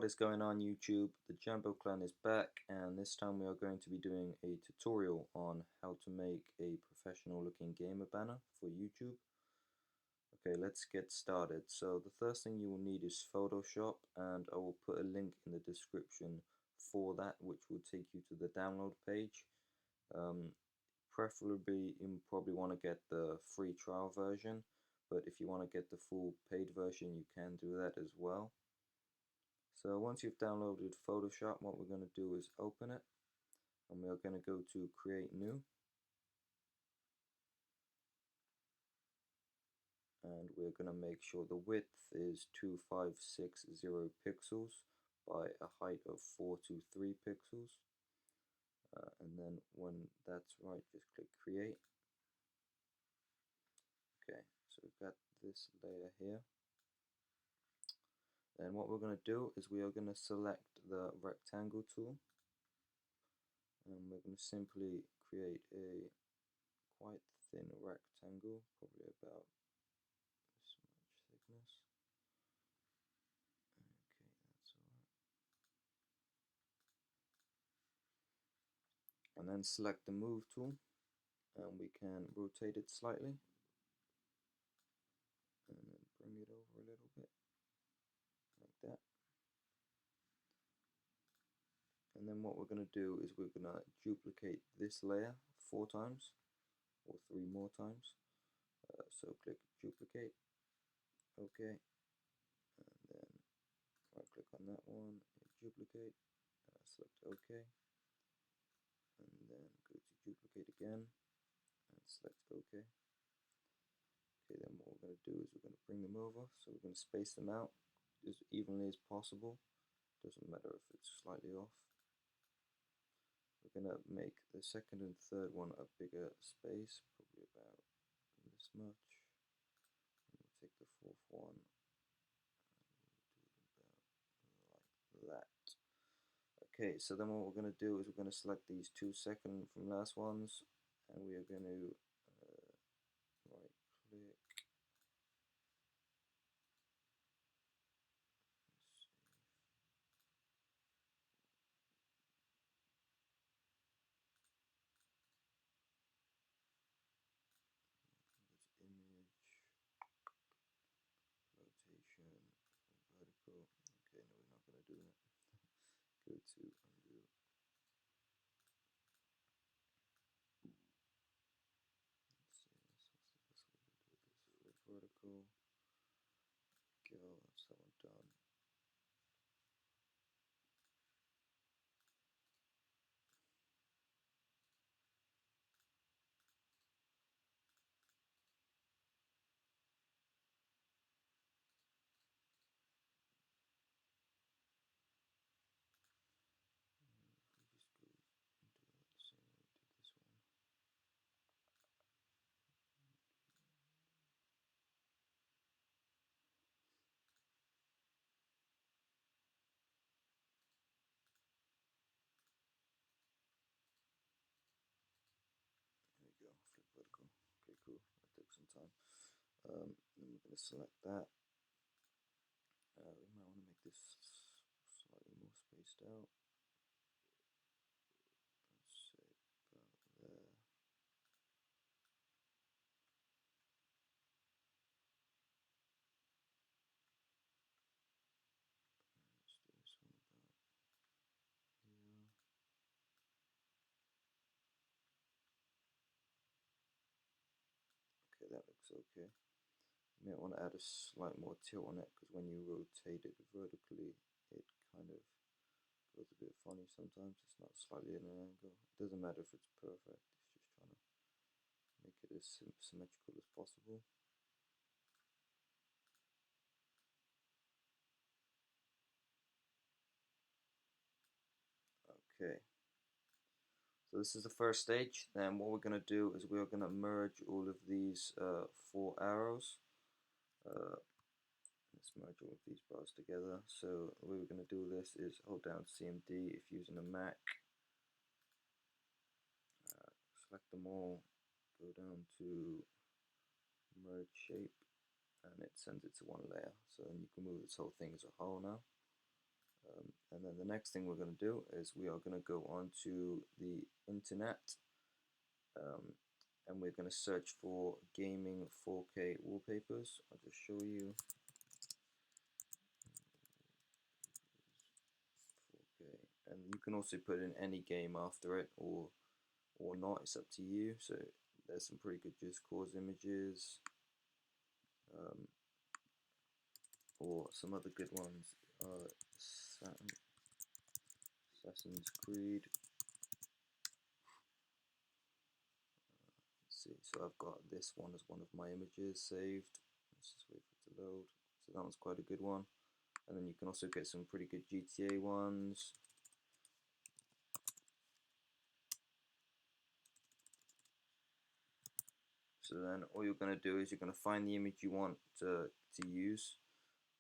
What is going on YouTube? The Jumbo Clan is back, and this time we are going to be doing a tutorial on how to make a professional looking gamer banner for YouTube. Okay, let's get started. So the first thing you will need is Photoshop, and I will put a link in the description for that, which will take you to the download page. Preferably you probably want to get the free trial version, but if you want to get the full paid version you can do that as well. So once you've downloaded Photoshop, what we're going to do is open it, and we're going to go to Create New, and we're going to make sure the width is 2560 pixels by a height of 423 pixels, and then when that's right, just click Create. Okay, so we've got this layer here. Then what we're going to do is we are going to select the rectangle tool, and we're going to simply create a quite thin rectangle, probably about this much thickness. Okay, that's alright. And then select the move tool, and we can rotate it slightly, and then bring it over a little bit, like that. And then what we're going to do is we're going to duplicate this layer 4 times, or 3 more times. So click duplicate, okay, and then right click on that one, duplicate, select OK, and then go to duplicate again, and select OK. Okay, then what we're going to do is we're going to bring them over, so we're going to space them out as evenly as possible. Doesn't matter if it's slightly off. We're going to make the second and third one a bigger space, probably about this much. And we'll take the fourth one and we'll do it about like that. Okay, so then what we're going to do is we're going to select these 2 second from last ones, and we are going to right click. Image, rotation, vertical. Okay, no, we're not going to do that. Go to undo. Let's see, what's the best way to do this? Flip vertical. Go, that's that one done. There we go, flip vertical. Okay, cool. That took some time. Then we're going to select that. We might want to make this slightly more spaced out. Let's say about there. Let's do this one about here. Okay, that looks okay. You might want to add a slight more tilt on it, because when you rotate it vertically, it kind of goes a bit funny sometimes. It's not slightly at an angle. It doesn't matter if it's perfect, it's just trying to make it as symmetrical as possible. Okay, so this is the first stage. Then what we're going to do is we're going to merge all of these 4 arrows. Let's merge all of these bars together. So the way we're going to do this is hold down CMD if using a Mac. Select them all, go down to merge shape, and it sends it to one layer. So then you can move this whole thing as a whole now. And then the next thing we're going to do is we are going to go onto the internet, um, and we're going to search for gaming 4K wallpapers. I'll just show you. 4K, and you can also put in any game after it, or not. It's up to you. So there's some pretty good Just Cause images, um, or some other good ones. Assassin's Creed. Let's see, so I've got this one as one of my images saved. Let's just wait for it to load. So that one's quite a good one. And then you can also get some pretty good GTA ones. So then all you're going to do is you're going to find the image you want to use,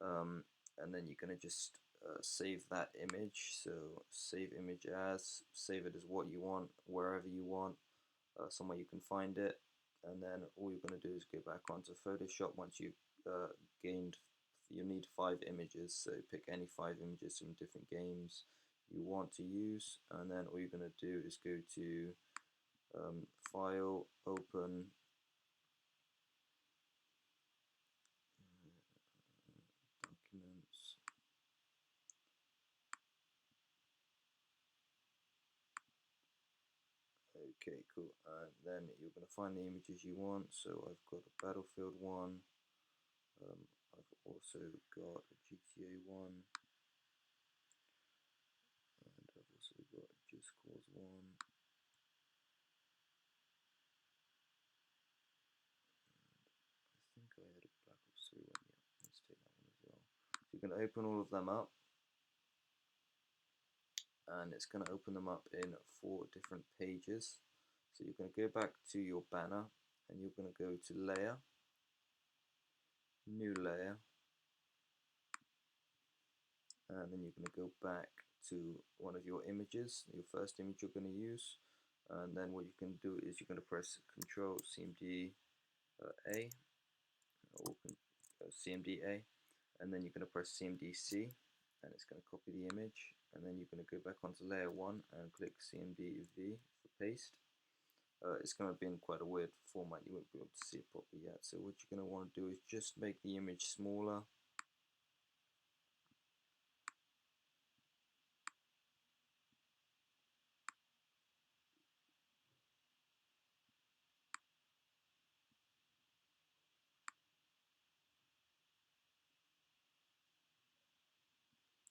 and then you're going to just save that image. So save image as, save it as what you want, wherever you want, somewhere you can find it. And then all you're going to do is go back onto Photoshop once you've gained, you need 5 images, so pick any 5 images from different games you want to use, and then all you're going to do is go to File, Open, Documents, okay, cool, and then you're going to find the images you want. So I've got a Battlefield one, I've also got a GTA one, and I've also got a Just Cause one. I think I had a Black Ops 3 one, yeah, let's take that one as well. So you're going to open all of them up, and it's going to open them up in 4 different pages. So you're going to go back to your banner, and you're going to go to Layer, New Layer, and then you're going to go back to one of your images, your first image you're going to use, and then what you can do is you're going to press Control CMD A, or CMD A, and then you're going to press CMD C, and it's going to copy the image, and then you're going to go back onto layer 1 and click CMD V for paste. It's going to be in quite a weird format, you won't be able to see it properly yet. So what you're going to want to do is just make the image smaller.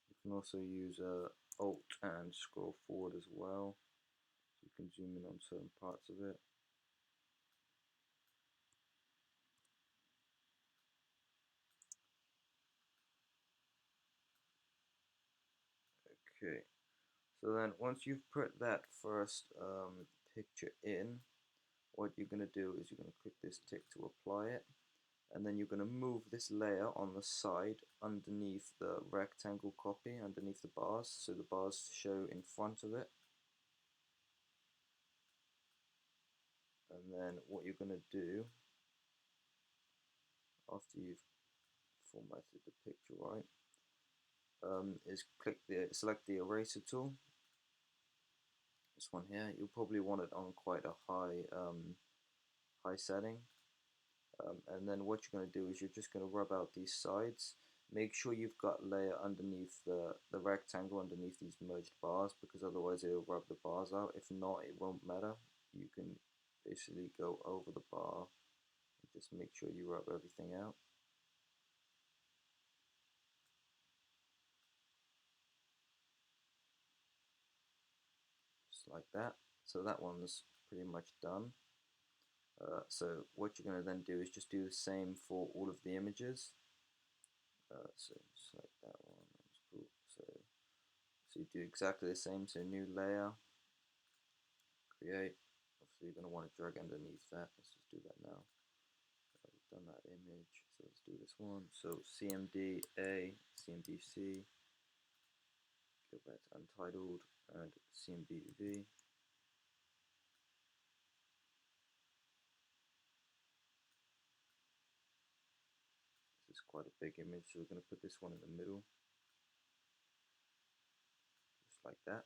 You can also use Alt and scroll forward as well. So you can zoom in on certain parts of it. Okay, so then once you've put that first picture in, what you're going to do is you're going to click this tick to apply it, and then you're going to move this layer on the side underneath the rectangle copy, underneath the bars, so the bars show in front of it. And then what you're going to do, after you've formatted the picture right, is select the eraser tool, this one here. You'll probably want it on quite a high setting. And then what you're going to do is you're just going to rub out these sides. Make sure you've got layer underneath the rectangle, underneath these merged bars, because otherwise it'll rub the bars out. If not, it won't matter. You can basically go over the bar and just make sure you rub everything out. Just like that. So that one's pretty much done. So what you're going to then do is just do the same for all of the images. So select that one, that's cool. So you do exactly the same, so new layer, create, obviously you're going to want to drag underneath that, let's just do that now. We've done that image, so let's do this one. So CMD A, CMD C, go back to Untitled, and CMD V. This is quite a big image, so we're going to put this one in the middle. like that.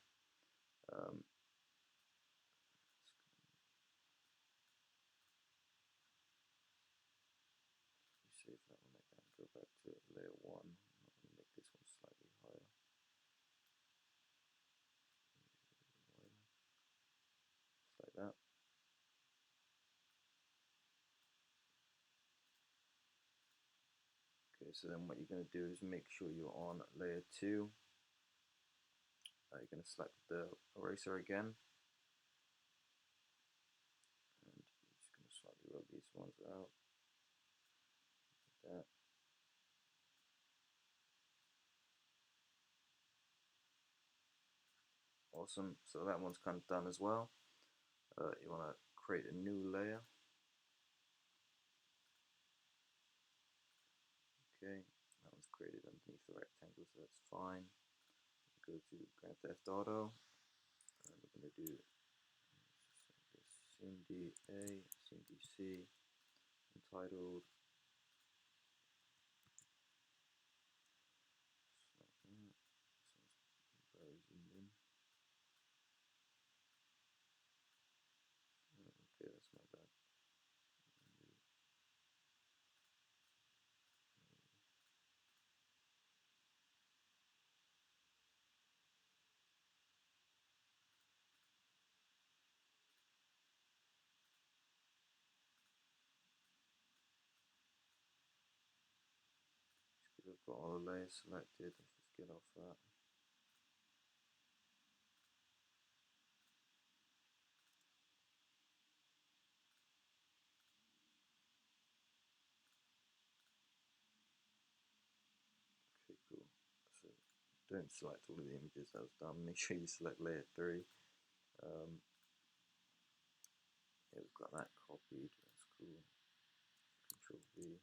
See if that will make that go back to layer 1. I'm going to make this one slightly higher. Just like that. Okay, so then what you're going to do is make sure you're on layer 2. You're going to select the eraser again. And you're just going to slightly rub these ones out. Like that. Awesome, so that one's kind of done as well. You want to create a new layer. Okay, that one's created underneath the rectangle, so that's fine. Go to Grand Theft Auto, and we're going to do scene DA, scene DC, entitled very zoomed in. Okay, that's my bad. We've got all the layers selected. Let's just get off that. Okay, cool. So don't select all of the images that was done. Make sure you select layer 3. Yeah, we've got that copied. That's cool. Control V.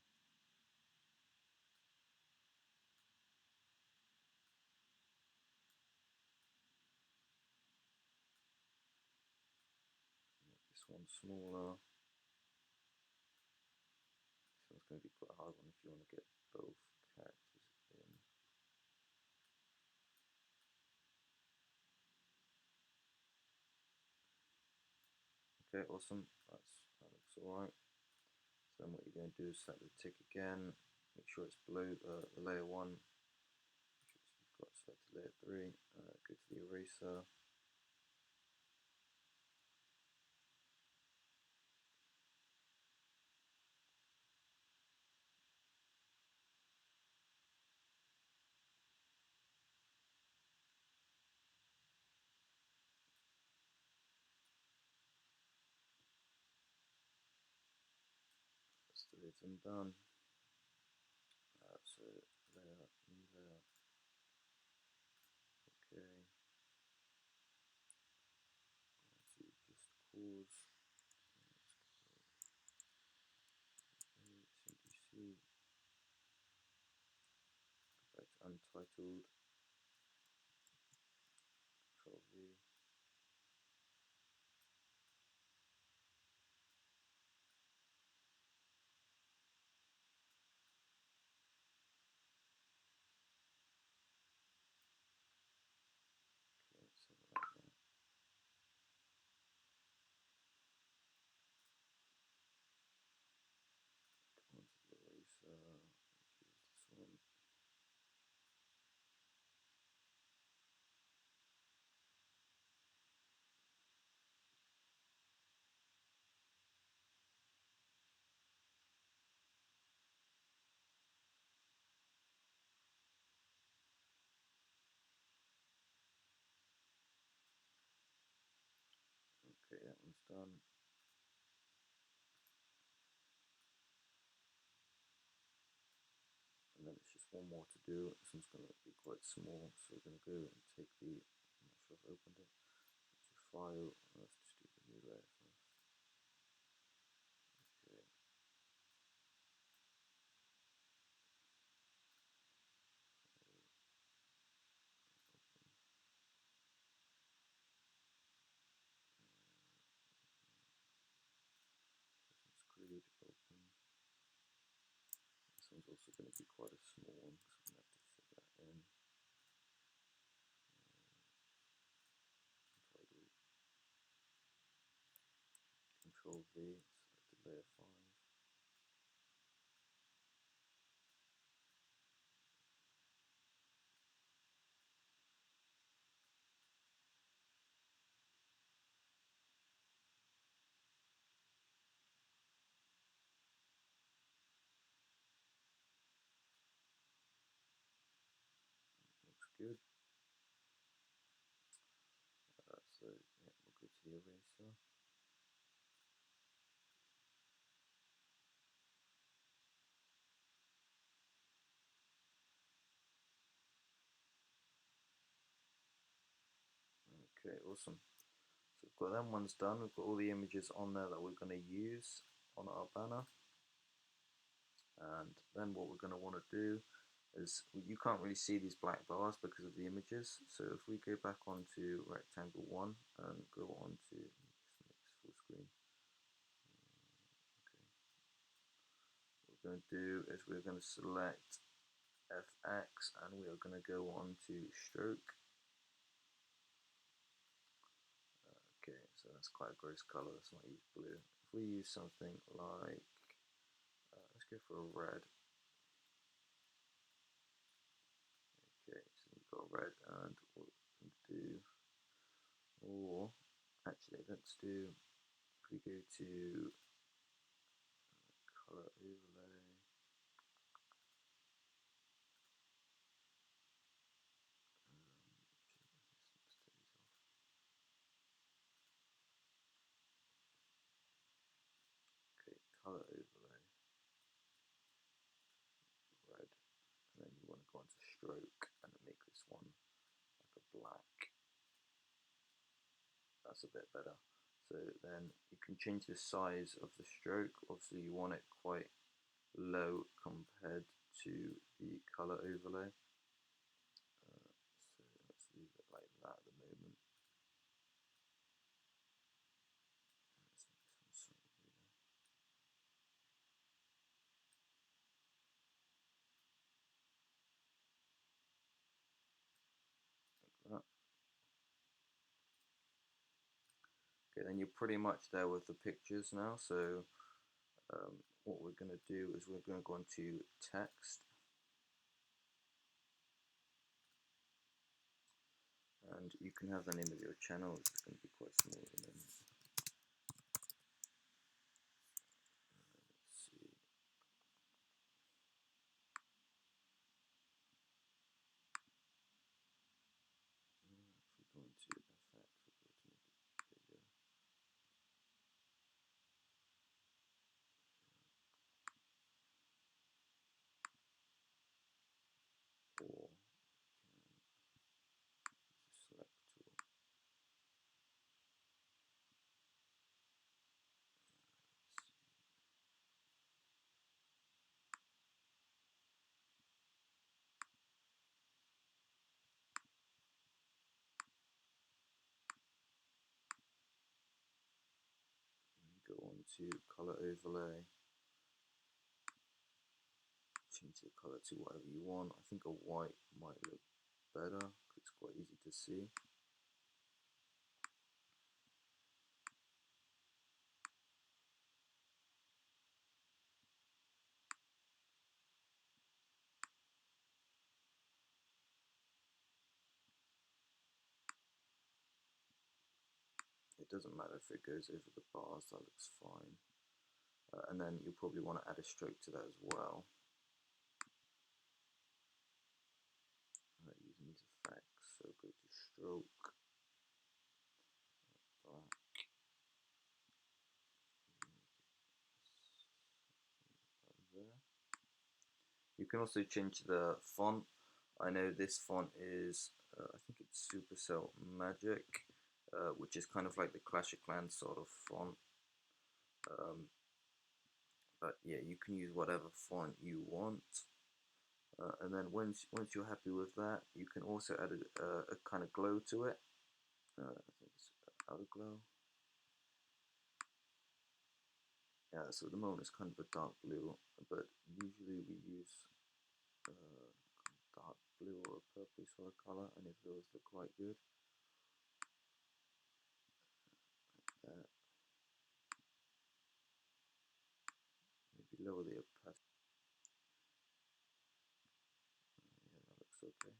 Make this one smaller. This one's going to be quite a hard one if you want to get both characters in. Okay, awesome. That looks alright. So then what you're going to do is set the tick again. Make sure it's below the layer 1. You've got selected layer 3. Go to the eraser. That's the rhythm done. So layer, new layer. Okay. So just cause. CDC. Go back to untitled. Control V. Okay, something like that. Go onto the eraser. Choose this one. Okay, that one's done. And then it's just one more to do. This one's going to be quite small, so we're going to go and take the, I'm not sure if I opened it, to file, let's just do the new layer first. Okay. Create, open. This one's also going to be quite a small one, so I'm going to have to fit that in. Control V, select layer 5. Looks good. So yeah, we'll go to the eraser. Okay, awesome. So we've got them ones done. We've got all the images on there that we're going to use on our banner. And then what we're going to want to do is, you can't really see these black bars because of the images. So if we go back onto rectangle 1 and go on to, just make this full screen. Okay. What we're going to do is we're going to select FX and we are going to go on to stroke. Okay, so that's quite a gross color. Let's not use blue. If we use something like, let's go for a red. Okay, so we've got red, and what we're going to do, or actually let's do, if we go to color overlay, okay, color overlay, red, and then you want to go onto stroke and make this one like a black. That's a bit better. So then you can change the size of the stroke. Obviously you want it quite low compared to the color overlay. So let's leave it like that at the moment. Let's make this one slightly bigger. Like that. Okay, then you're pretty much there with the pictures now. So what we're going to do is we're going to go into text, and you can have the name of your channel. This is going to be quite small at the moment. Let's see. If we go into FX, we'll go to make it bigger. Or select tool. Go on to color overlay, change the color to whatever you want. I think a white might look better because it's quite easy to see. It doesn't matter if it goes over the bars, that looks fine. And then you'll probably want to add a stroke to that as well. Using these effects, so go to stroke, black, there. You can also change the font. I know this font is, I think it's Supercell Magic, which is kind of like the Clash of Clans sort of font. But yeah, you can use whatever font you want. And then once you're happy with that, you can also add a kind of glow to it. I think it's outer glow. Yeah, so at the moment it's kind of a dark blue, but usually we use dark blue or a purple sort of color, and if those look quite good. Like that. lower the opacity. Yeah, that looks okay.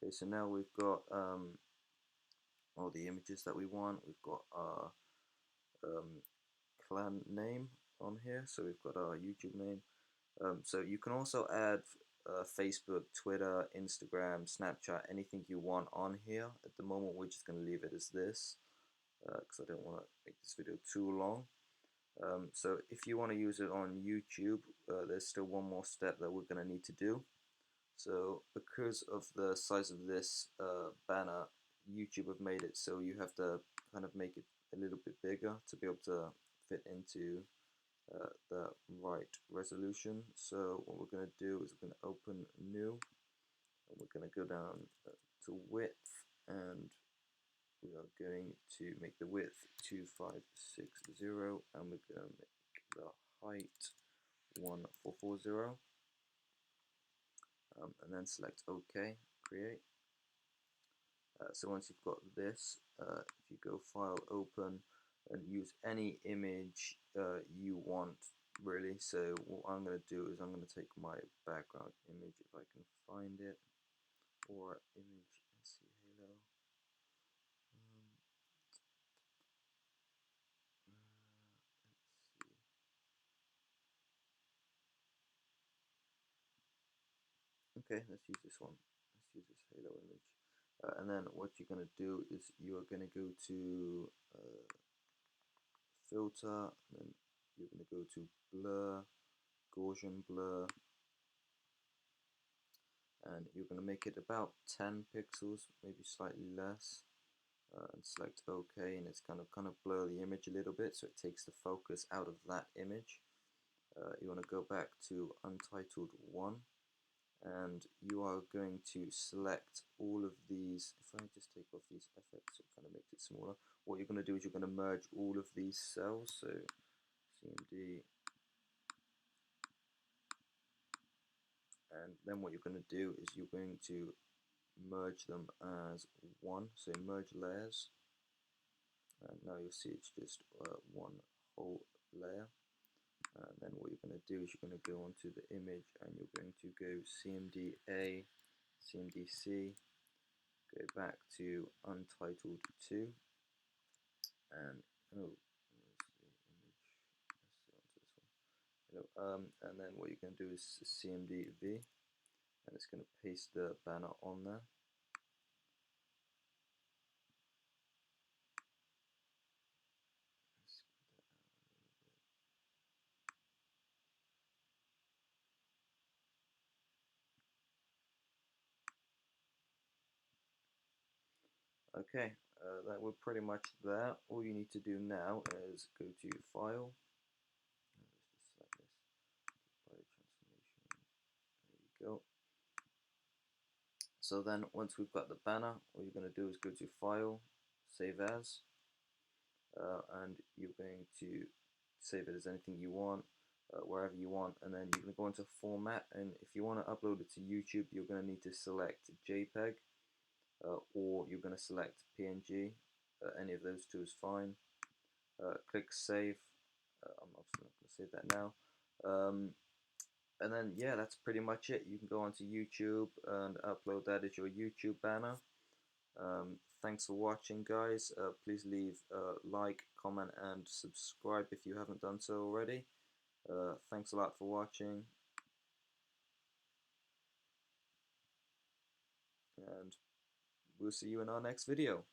Okay, so now we've got all the images that we want. We've got our clan name on here, so we've got our YouTube name. So you can also add Facebook, Twitter, Instagram, Snapchat, anything you want on here. At the moment, we're just going to leave it as this because I don't want to make this video too long. So if you want to use it on YouTube, there's still one more step that we're going to need to do. So because of the size of this banner, YouTube have made it so you have to kind of make it a little bit bigger to be able to fit into the right resolution. So what we're going to do is we're going to open new, and we're going to go down to width, and we are going to make the width 2560, and we're going to make the height 1440, and then select OK, create. So once you've got this, if you go File, Open, and use any image you want, really. So what I'm going to do is I'm going to take my background image if I can find it, or image, let's see, halo. Let's see. Okay, let's use this one. Let's use this halo image. And then what you're going to do is you are going to go to filter, and then you're going to go to blur, Gaussian blur, and you're going to make it about 10 pixels, maybe slightly less, and select OK, and it's kind of blur the image a little bit so it takes the focus out of that image. You want to go back to Untitled 1, and you are going to select all of these. If I just take off these effects, it kind of makes it smaller. What you're going to do is you're going to merge all of these cells, so CMD, and then what you're going to do is you're going to merge them as one, so merge layers, and now you'll see it's just one whole layer. And then what you're going to do is you're going to go onto the image, and you're going to go CMD-A, CMD-C, go back to Untitled 2, and oh, and then what you're going to do is CMD-V, and it's going to paste the banner on there. Okay, that we're pretty much there. All you need to do now is go to File. Let's just select this. By transformation. There you go. So then once we've got the banner, what you're going to do is go to File, Save As, and you're going to save it as anything you want, wherever you want, and then you're going to go into Format, and if you want to upload it to YouTube, you're going to need to select JPEG, or you're going to select PNG. Any of those two is fine. Click Save. I'm obviously not going to save that now. And then yeah, that's pretty much it. You can go onto YouTube and upload that as your YouTube banner. Thanks for watching, guys. Please leave a like, comment, and subscribe if you haven't done so already. Thanks a lot for watching, and we'll see you in our next video.